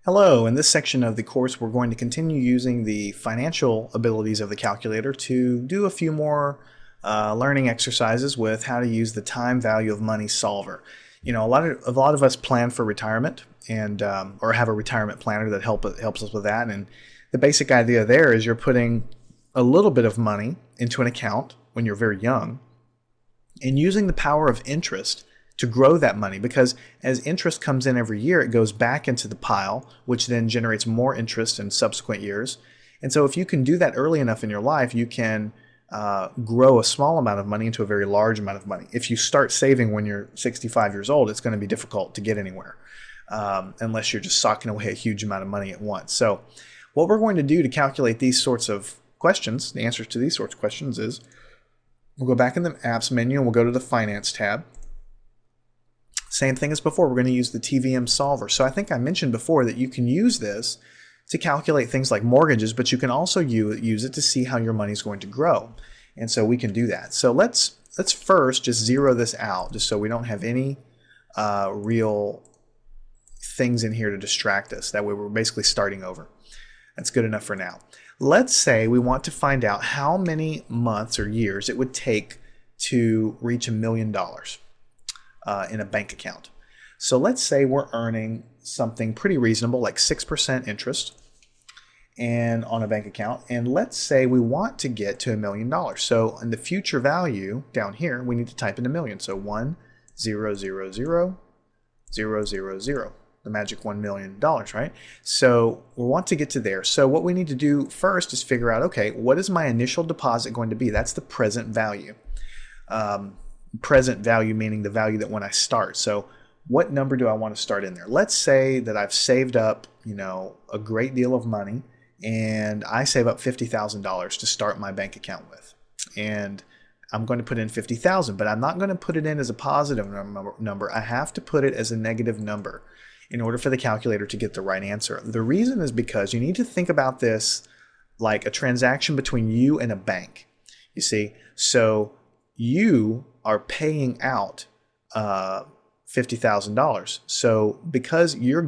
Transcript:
Hello, in this section of the course we're going to continue using the financial abilities of the calculator to do a few more learning exercises with how to use the time value of money solver. You know, a lot of us plan for retirement and or have a retirement planner that helps us with that. And the basic idea there is you're putting a little bit of money into an account when you're very young and using the power of interest to grow that money, because as interest comes in every year, it goes back into the pile, which then generates more interest in subsequent years. And so if you can do that early enough in your life, you can grow a small amount of money into a very large amount of money. If you start saving when you're 65 years old, it's going to be difficult to get anywhere unless you're just socking away a huge amount of money at once. So what we're going to do to calculate these sorts of questions, the answers to these sorts of questions is, we'll go back in the apps menu and we'll go to the finance tab. Same thing as before, we're going to use the Tvm Solver. So I think I mentioned before that you can use this to calculate things like mortgages, but you can also use it to see how your money is going to grow. And so we can do that. So let's first just zero this out, just so we don't have any real things in here to distract us. That way we're basically starting over. That's good enough for now. Let's say we want to find out how many months or years it would take to reach $1 million. In a bank account. So let's say we're earning something pretty reasonable, like 6% interest and on a bank account. And let's say we want to get to $1 million. So in the future value down here, we need to type in a million. So 1, 0, 0, 0, 0, 0, 0, the magic $1 million, right? So we want to get to there. So what we need to do first is figure out, okay, what is my initial deposit going to be? That's the present value. Present value meaning the value that when I start. So what number do I want to start in there? Let's say that I've saved up, a great deal of money, and I save up $50,000 to start my bank account with. And I'm going to put in $50,000, but I'm not going to put it in as a positive number. I have to put it as a negative number in order for the calculator to get the right answer. The reason is because you need to think about this like a transaction between you and a bank. You see, so you are paying out $50,000. So because you're